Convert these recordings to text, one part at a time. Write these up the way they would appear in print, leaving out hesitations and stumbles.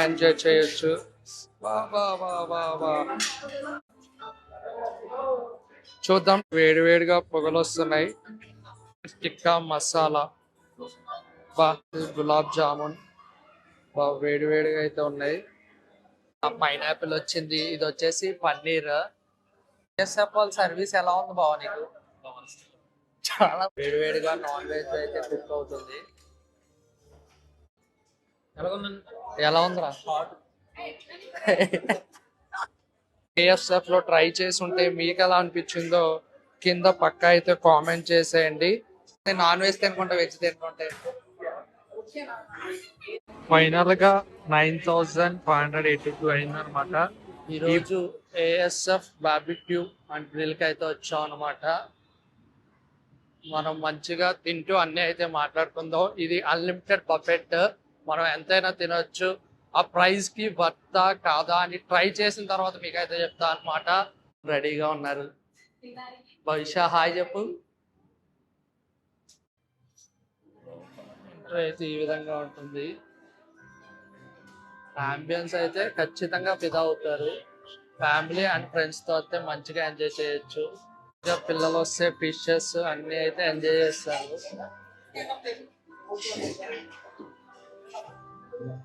Enjoy చేయొచ్చు. వా వా వా వా వా. చూద్దాం. వేడివేడిగా పొగలు వస్తున్నాయి. టిక్కా మసాలా, బా గులాబ్ జామున్, బా వేడివేడిగా అయితే ఉన్నాయి. పైనాపిల్ వచ్చింది. ఇది వచ్చేసి పన్నీర్. వాళ్ళ సర్వీస్ ఎలా ఉంది బావ నీకు? చాలా వేడివేడిగా నాన్ వెజ్ అయితే కుక్ అవుతుంది. ఎలా ఉందిరా? కేఎఫ్ఎఫ్ లో ట్రై చేసి ఉంటే మీకు ఎలా అనిపించిందో కింద పక్క అయితే కామెంట్ చేసేయండి. నాన్ వెజ్ తినుకుంటే వెజ్ తినుకుంటే ఫైనల్ గా 9,582 అయింది అనమాట. ఈరోజు ఏఎస్ఎఫ్ బార్బిక్యూ అండ్ గ్రిల్ కి అయితే వచ్చాం అనమాట. మనం మంచిగా తింటూ అన్ని అయితే మాట్లాడుకుందాం. ఇది అన్లిమిటెడ్ బఫెట్, మనం ఎంతైనా తినొచ్చు. ఆ ప్రైస్ కి వర్తా కాదా అని ట్రై చేసిన తర్వాత మీకు అయితే చెప్తా అనమాట. రెడీగా ఉన్నారు. భవిష్య హాయ్ చెప్పు. అయితే ఈ విధంగా ఉంటుంది. అంబియన్స్ అయితే ఖచ్చితంగా ఫిదా అవుతారు. ఫ్యామిలీ అండ్ ఫ్రెండ్స్ తో అయితే మంచిగా ఎంజాయ్ చేయొచ్చు. పిల్లలు వస్తే ఫిషెస్ అన్ని అయితే ఎంజాయ్ చేస్తారు.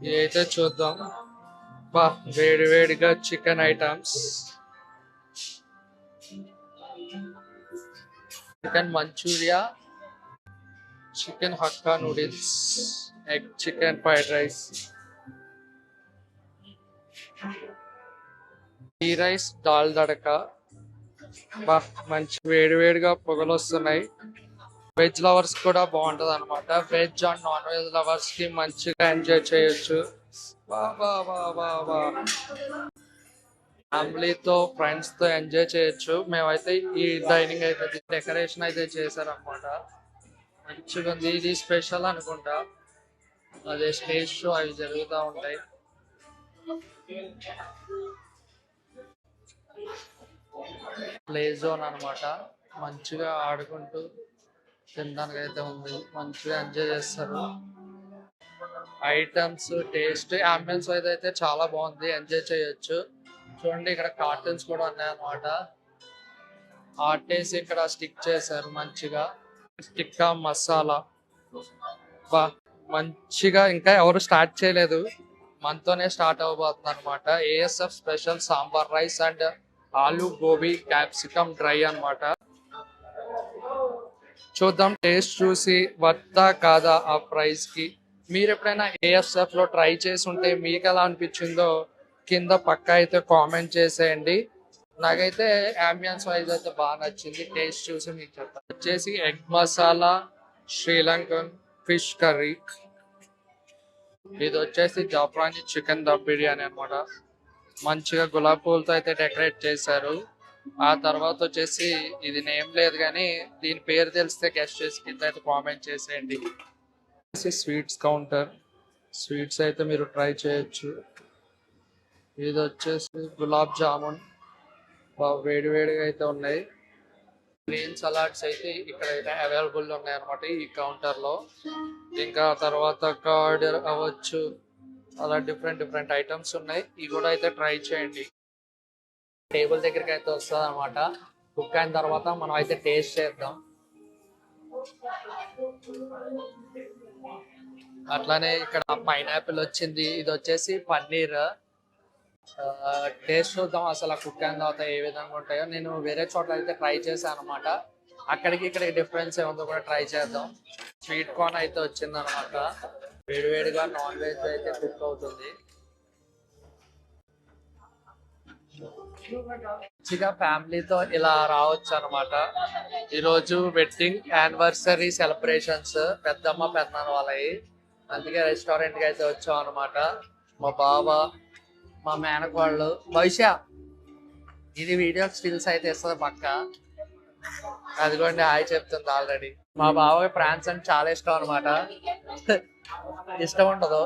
ఇదైతే చూద్దాం. బా వేడి వేడిగా chicken items, chicken Manchuria, chicken hakka noodles, egg chicken fried rice, ghee rice, dal tadka. బా మంచి వేడి వేడిగా పొగలు వస్తున్నాయి. వెజ్ లవర్స్ కూడా బాగుంటది అనమాట. Veg and non veg lovers కి మంచిగా ఎంజాయ్ చేయొచ్చు. ఫ్యామిలీతో ఫ్రెండ్స్ తో ఎంజాయ్ చేయొచ్చు. మేమైతే ఈ డైనింగ్ అయితే డెకరేషన్ అయితే చేశారనమాట. మంచిగా ఉంది. ఇది స్పెషల్ అనుకుంటా. అదే స్టేజ్ షో అవి జరుగుతూ ఉంటాయి. ప్లే జోన్ అనమాట. మంచిగా ఆడుకుంటూ తినడానికి అయితే ఉంది. మంచిగా ఎంజాయ్ చేస్తారు. ఐటమ్స్, టేస్ట్, అంబియన్స్ అయితే చాలా బాగుంది. ఎంజాయ్ చేయొచ్చు. చూడండి ఇక్కడ కార్టూన్స్ కూడా ఉన్నాయన్నమాట. ఆర్టేసి ఇక్కడ స్టిక్ చేశారు మంచిగా. టిక్కా మసాలా, బా మంచిగా. ఇంకా ఎవరు స్టార్ట్ చేయలేదు, మనతోనే స్టార్ట్ అవబోతుంది అనమాట. ASF special sambar rice and ఆలు గోబీ క్యాప్సికమ్ డ్రై అనమాట. చూద్దాం, టేస్ట్ చూసి వర్తా కాదా ఆ ప్రైస్ కి. మీరు ఎప్పుడైనా ఏఎస్ఎఫ్ లో ట్రై చేసి ఉంటే మీకు ఎలా అనిపించిందో కింద పక్క అయితే కామెంట్ చేసేయండి. నాకైతే అంబియన్స్ వైజ్ అయితే బాగా నచ్చింది. టేస్ట్ చూసి మీకు చెప్తాను. వచ్చేసి egg masala, Sri Lankan fish curry. ఇది వచ్చేసి జాఫ్రానీ చికెన్ దమ్ బిర్యానీ అనమాట. మంచిగా గులాబీ పూలతో అయితే డెకరేట్ చేశారు. ఆ తర్వాత వచ్చేసి ఇది నేమ్ లేదు కానీ దీని పేరు తెలిస్తే గెస్ట్ చేసి కింద అయితే కామెంట్ చేసేయండి. Sweets counter. స్వీట్స్ అయితే మీరు ట్రై చేయొచ్చు. ఇది వచ్చేసి గులాబ్ జామున్, వేడి వేడిగా అయితే ఉన్నాయి. గ్రీన్ సలాడ్స్ అయితే ఇక్కడ అయితే అవైలబుల్ ఉన్నాయి అనమాట ఈ కౌంటర్ లో. ఇంకా తర్వాత కర్డ్ అవ్వచ్చు, అలా డిఫరెంట్ డిఫరెంట్ ఐటమ్స్ ఉన్నాయి. ఇవి కూడా అయితే ట్రై చేయండి. టేబుల్ దగ్గరికి అయితే వస్తుంది అనమాట. కుక్ అయిన తర్వాత మనం అయితే టేస్ట్ చేద్దాం. అట్లానే ఇక్కడ పైనాపిల్ వచ్చింది. ఇది వచ్చేసి పన్నీర్. టేస్ట్ చూద్దాం అసలు కుక్ అయిన తర్వాత ఏ విధంగా ఉంటాయో. నేను వేరే చోట్ల అయితే ట్రై చేశాను అనమాట. అక్కడికి ఇక్కడికి డిఫరెన్స్ ఏముందో కూడా ట్రై చేద్దాం. స్వీట్ కార్న్ అయితే వచ్చింది అనమాట. వేడివేడిగా నాన్ వెజ్ అయితే కుక్ అవుతుంది. మంచిగా ఫ్యామిలీతో ఇలా రావచ్చు అనమాట. ఈరోజు వెడ్డింగ్ యానివర్సరీ సెలబ్రేషన్స్ పెద్దమ్మ పెద్దనాన్న వాళ్ళవి. అందుకే రెస్టారెంట్ కి అయితే వచ్చాం అనమాట. మా బావ, మా మేనకోళ్ళు. భవిష్య ఇది వీడియో స్టిల్స్ అయితే ఇస్తుంది పక్క. అదిగోండి హాయ్ చెప్తుంది ఆల్రెడీ. మా బావకి ప్రాన్స్ అంటే చాలా ఇష్టం అనమాట. ఇష్టం ఉండదు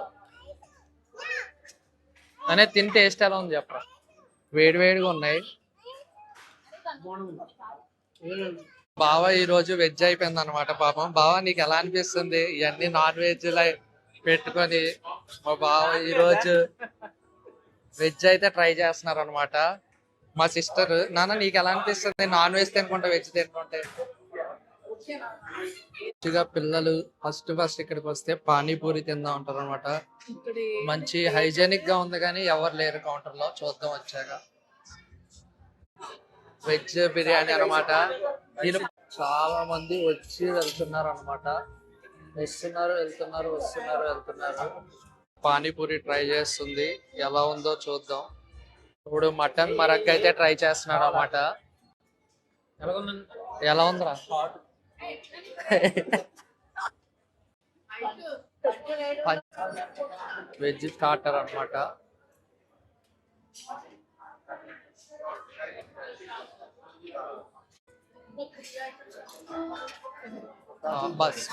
అనే తిని టేస్ట్ ఎలా ఉంది చెప్పరా. వేడి వేడిగా ఉన్నాయి. బావ ఈ రోజు వెజ్ అయిపోయింది అనమాట. పాపం బావ నీకు ఎలా అనిపిస్తుంది? ఇవన్నీ నాన్ వెజ్ పెట్టుకొని మా బావ ఈరోజు వెజ్ అయితే ట్రై చేస్తున్నారు అనమాట. మా సిస్టర్, నాన్న నీకు ఎలా అనిపిస్తుంది నాన్ వెజ్ తినుకుంటే వెజ్ తినుకుంటే? మంచిగా పిల్లలు ఫస్ట్ ఇక్కడికి వస్తే పానీపూరి తిందా ఉంటారు అనమాట. మంచి హైజీనిక్ గా ఉంది కానీ ఎవరు లేరు కౌంటర్ లో. చూద్దాం వచ్చాక. వెజ్ బిర్యానీ అనమాట. దీని చాలా మంది వచ్చి వెళ్తున్నారు అనమాట. వెళ్తున్నారు. పానీపూరి ట్రై చేస్తుంది, ఎలా ఉందో చూద్దాం. ఇప్పుడు మటన్ మరగ్ అయితే ట్రై చేస్తున్నాడు అనమాట. ఎలా ఉందిరా? వెజ్ స్టార్టర్ అనమాట. బస్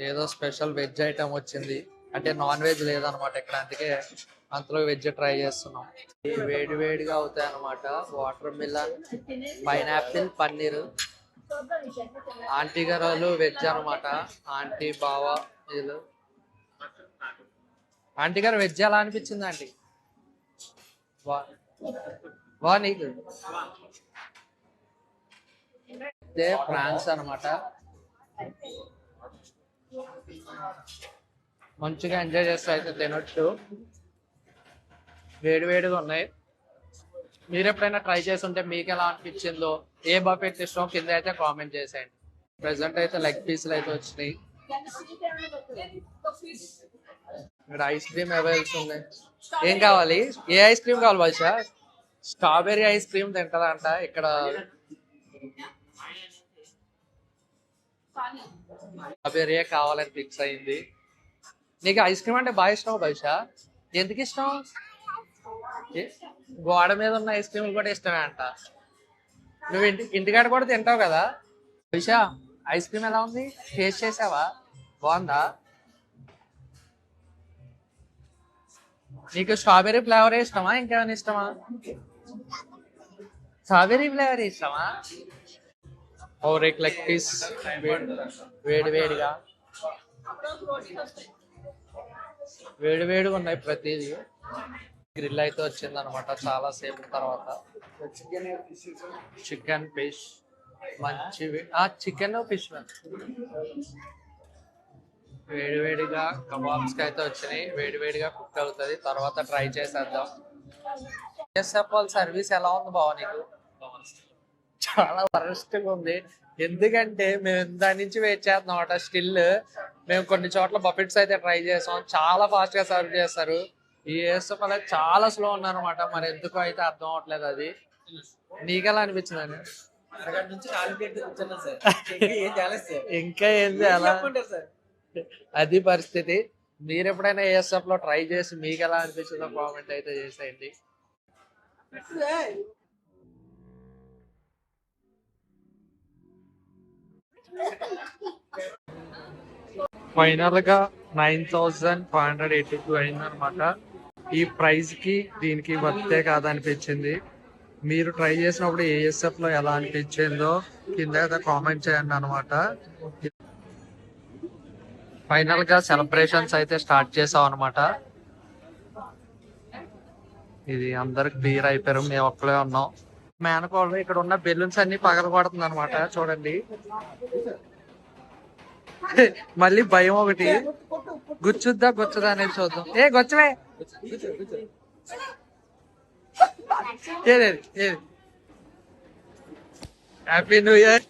ఏదో స్పెషల్ వెజ్ ఐటమ్ వచ్చింది, అంటే నాన్ వెజ్ లేదనమాట ఇక్కడ, అందుకే అంతలో వెజ్ ట్రై చేస్తున్నాం. వేడి వేడిగా అవుతాయి అనమాట. Water melon, pineapple, paneer. Aunty గారు వెజ్ అనమాట. ఆంటీ బావ వీళ్ళు. ఆంటీ గారు వెజ్ ఎలా అనిపించింది ఆంటీ? వా నీకు ఫ్రాన్స్ అనమాట. మంచిగా ఎంజాయ్ చేస్తే అయితే తినొచ్చు. వేడిగా ఉన్నాయి. మీరు ఎప్పుడైనా ట్రై చేసి ఉంటే మీకు ఎలా అనిపించిందో, ఏ బఫెట్ ఇష్టం కింద అయితే కామెంట్ చేసేయండి. ప్రెసెంట్ అయితే లెగ్ పీసులు అయితే వచ్చినాయి. ఇక్కడ ఐస్ క్రీమ్ అవైలబుల్స్ ఉన్నాయి. ఏం కావాలి? ఏ ఐస్ క్రీమ్ కావాలి భాష? స్ట్రాబెర్రీ ఐస్ క్రీమ్ తింటదంట ఇక్కడ. స్ట్రాబెర్రీ కావాలని ఫిక్స్ అయింది. నీకు ఐస్ క్రీమ్ అంటే బాగా ఇష్టం భాష? ఎందుకు ఇష్టం? గోడ మీద ఉన్న ఐస్ క్రీమ్లు కూడా ఇష్టమే అంట. నువ్వు ఇంటికాడ కూడా తింటావు కదా భాష? ఐస్ క్రీమ్ ఎలా ఉంది? టేస్ట్ చేసావా? బాగుందా? నీకు స్ట్రాబెర్రీ ఫ్లేవర్ ఇష్టమా ఇంకేమైనా ఇష్టమా? స్ట్రాబెర్రీ ఫ్లేవర్ ఇష్టమా? और एक लेग पीस వేడిగా ఉన్నాయి ప్రతిదీ. గ్రిల్ అయితే వచ్చింది అనమాట చాలా సేపు తర్వాత. చికెన్ ఫిష్ మంచి చికెన్ ఫిష్ వేడిగా కబాబ్స్ అయితే వచ్చినాయి. వేడిగా కుక్ అవుతుంది, తర్వాత ట్రై చేసేద్దాం. సర్వీస్ ఎలా ఉంది బావ నీకు? చాలా వరస్ట్గా ఉంది. ఎందుకంటే మేము దాని నుంచి వెయిట్ చేస్తున్నాం అట. స్టిల్ మేము కొన్ని చోట్ల బఫెట్స్ అయితే ట్రై చేసాం, చాలా ఫాస్ట్ గా సర్వ్ చేస్తారు. ఈ ఏఎస్ఎఫ్ అనేది చాలా స్లో ఉందన్నమాట. మరి ఎందుకో అయితే అర్థం అవట్లేదు. అది నీకెలా అనిపించింది అని? ఇంకా ఏం చేయాలా? అది పరిస్థితి. మీరు ఎప్పుడైనా ఏఎస్ఎఫ్ లో ట్రై చేసి మీకు ఎలా అనిపించిందో కామెంట్ అయితే చేసేయండి. ఫైనల్ గా 9582 అయిందనమాట. ఈ ప్రైస్ కి దీనికి వర్తే కాదనిపించింది. మీరు ట్రై చేసినప్పుడు ఏఎస్ఎఫ్ లో ఎలా అనిపించిందో కింద కామెంట్ చేయండి అనమాట. ఫైనల్ గా సెలబ్రేషన్స్ అయితే స్టార్ట్ చేసాం అనమాట. ఇది అందరికి క్లియర్ అయిపోయారు, మేము ఒక్కలే ఉన్నాం. మేనకోళ్ళు ఇక్కడ ఉన్న బెలూన్స్ అన్ని పగల కొడుతుంది అనమాట. చూడండి, మళ్ళీ భయం ఒకటి. గుచ్చుద్దా అనేది చూద్దాం. ఏ గొచ్చవే హ్యాపీ న్యూ ఇయర్.